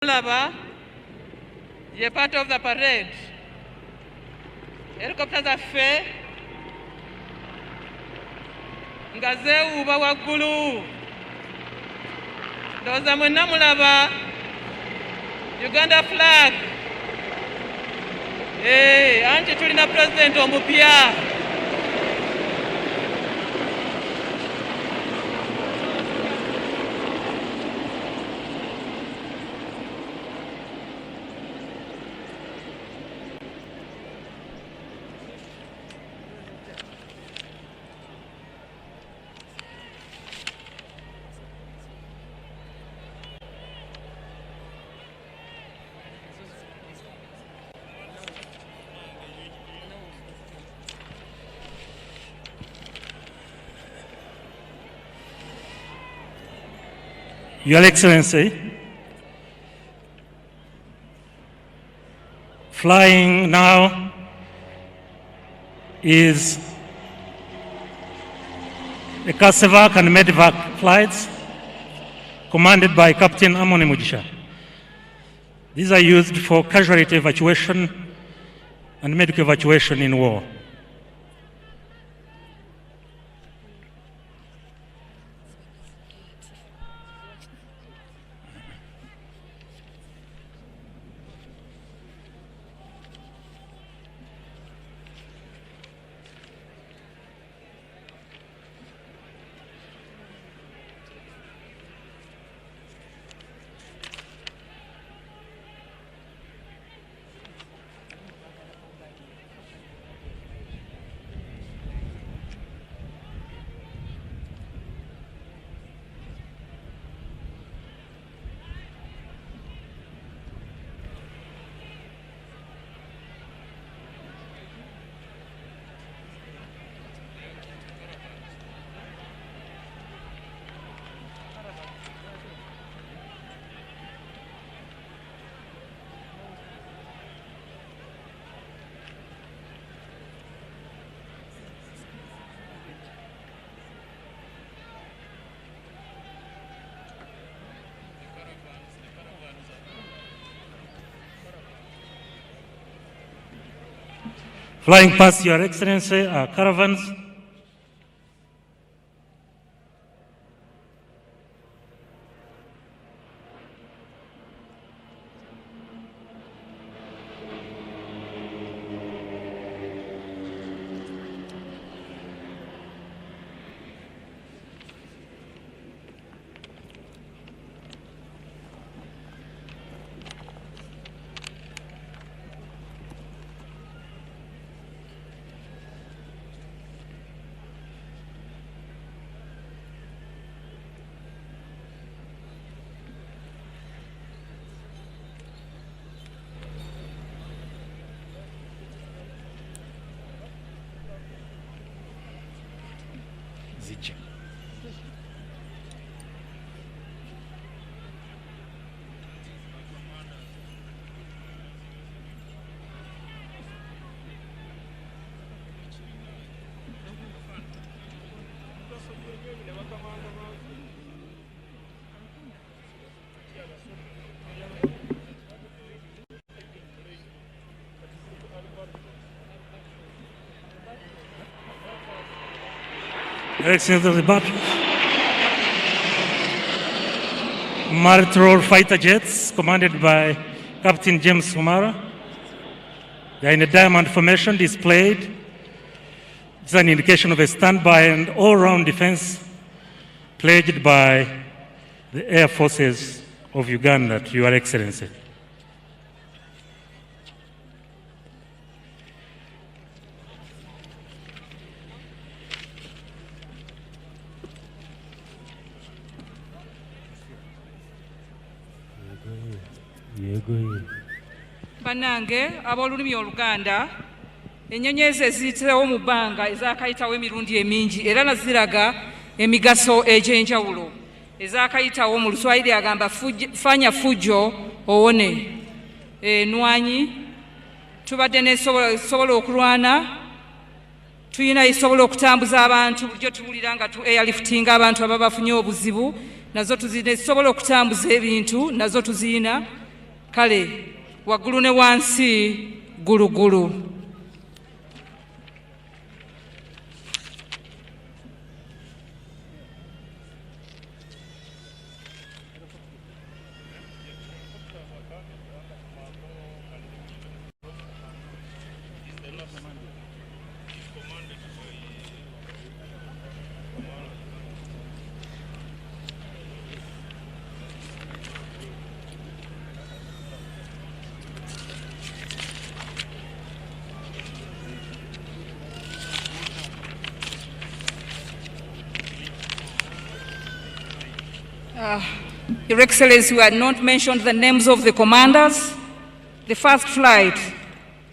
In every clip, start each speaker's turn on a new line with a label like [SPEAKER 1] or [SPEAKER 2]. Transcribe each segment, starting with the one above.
[SPEAKER 1] Lava, you're part of the parade. Helicopters are fair. Ngaze uba waggulu. Ndoza mwenna mulaba. Uganda flag. Anti tulina president omupya.
[SPEAKER 2] Your Excellency, flying now is a Kasevac and Medivac flights commanded by Captain Amanyi. These are used for casualty evacuation and medical evacuation in war. Flying past Your Excellency are caravans. Excellency of the battle. Multi-role fighter jets commanded by Captain James Sumara. They are in a diamond formation displayed. It's an indication of a standby and all-round defense pledged by the Air Forces of Uganda to Your Excellency.
[SPEAKER 1] Banange abolulimi Oluganda ennyonyi ezo eziyitirawo mu bbanga ezaakayitawo emirundi emingi era naziraga emigaso egy'enjawulo ezaakayitawo mu Luswayiri agamba fanya fujo owone nwanyi tubadde nesobola okulwana tuyina isobola okutambuza abantu bulijjo tuwulira nga tu airliftinga abantu ababa bafunye obuzibu nazo tuzina isobola okutambuza ebintu nazo tuzina Kale, waggulu ne wansi, gulugulu. Your Excellency, we had not mentioned the names of the commanders. The first flight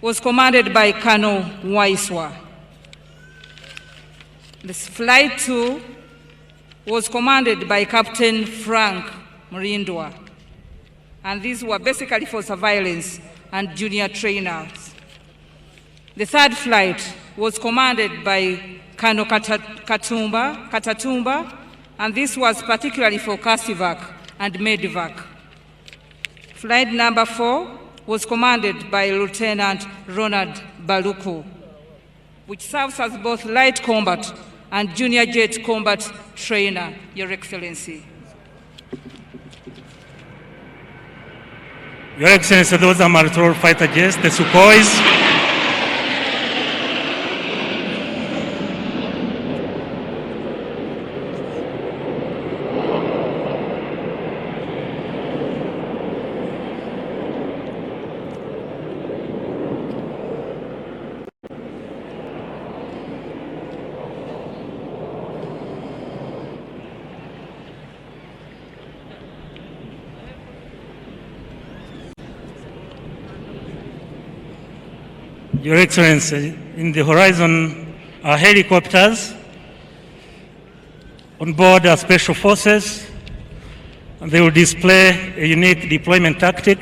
[SPEAKER 1] was commanded by Colonel Waiswa. This flight 2 was commanded by Captain Frank Murindwa. And these were basically for surveillance and junior trainers. The third flight was commanded by Colonel Katatumba, and this was particularly for CASIVAC and MEDEVAC. Flight number 4 was commanded by Lieutenant Ronald Baluku, which serves as both light combat and junior jet combat trainer, Your Excellency.
[SPEAKER 2] Your Excellency, those are multi-role fighter jets, the Sukhois. Your Excellency, in the horizon are helicopters. On board are special forces, and they will display a unique deployment tactic.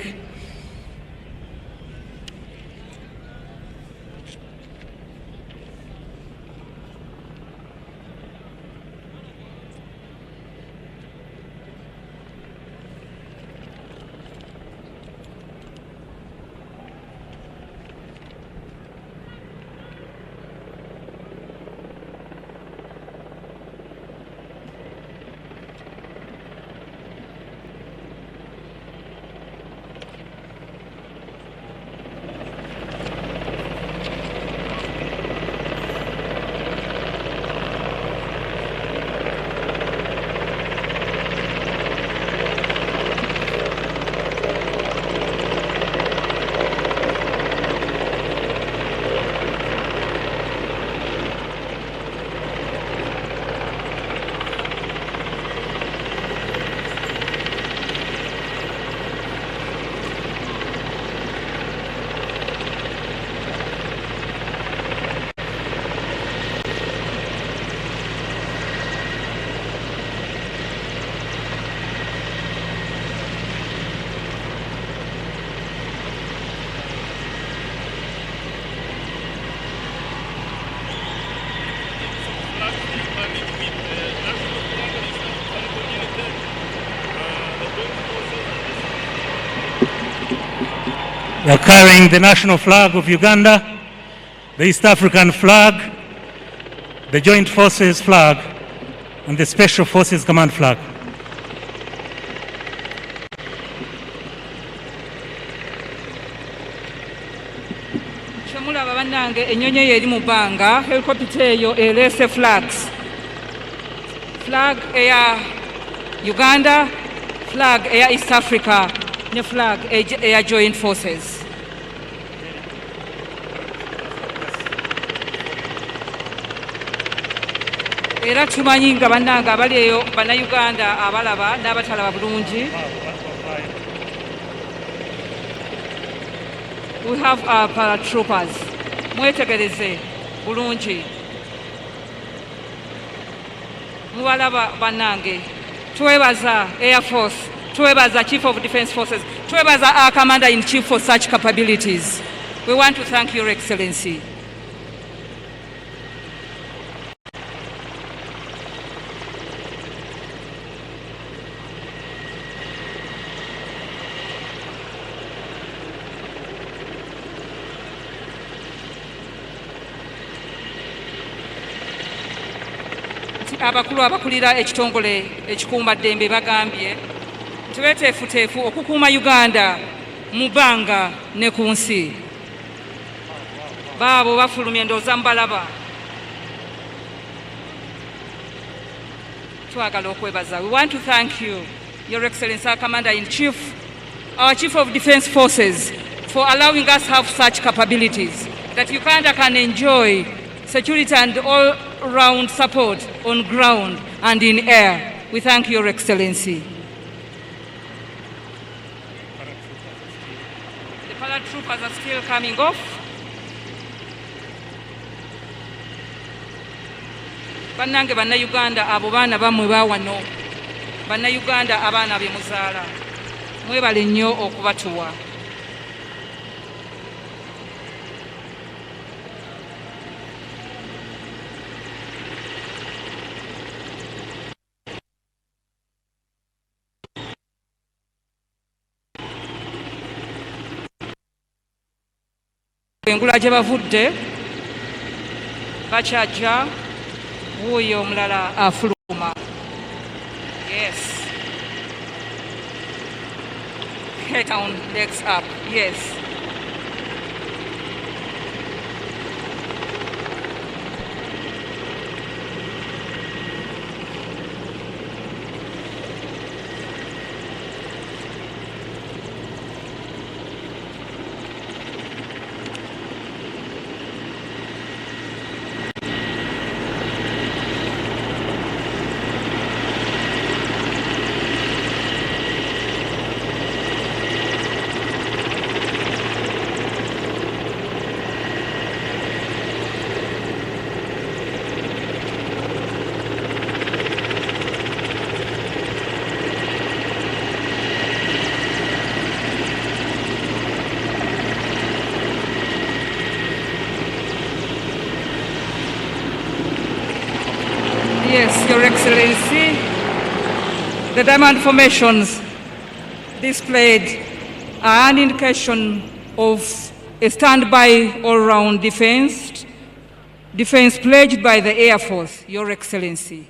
[SPEAKER 2] They are carrying the national flag of Uganda, the East African flag, the Joint Forces flag, and the Special Forces Command flag.
[SPEAKER 1] Shamula babanange enyonyi eri Mubanga, helicopter eyo Eraze flags. Flag eya Uganda, flag eya East Africa, ne flag eya Joint Forces. Era tumanyi nga bannange abali eyo bannayuganda abalaba n'abatalaba bulungi. We have our paratroopers. Mwetegereze bulungi. Mubalaba bannange. Twebaza Air Force, twebaza Chief of Defence Forces, twebaza our Commander-in-Chief for such capabilities. We want to thank Your Excellency. abakulu abakulira ekitongole ekikuuma ddembe bagambye nti beeteefuteefu okukuuma Uganda mu bbanga ne ku nsi. Baabo bafulumye ndowooza mubalaba. Twagala okwebaza. We want to thank you, Your Excellency, our Commander-in-Chief, our Chief of Defence Forces, for allowing us to have such capabilities that Uganda can enjoy security and all-round support on ground and in air. We thank Your Excellency. The paratroopers are still coming off. Bannange bannayuganda abo baana bammwe baawano, bannayuganda abaana be muzaala, mwebale nnyo okubatuwa. Engula gye bavudde bakyajja wuuyo omulala afuluma. Yes. Head down, legs up. Yes. Yes, Your Excellency, the diamond formations displayed are an indication of a standby all-round defense pledged by the Air Force, Your Excellency.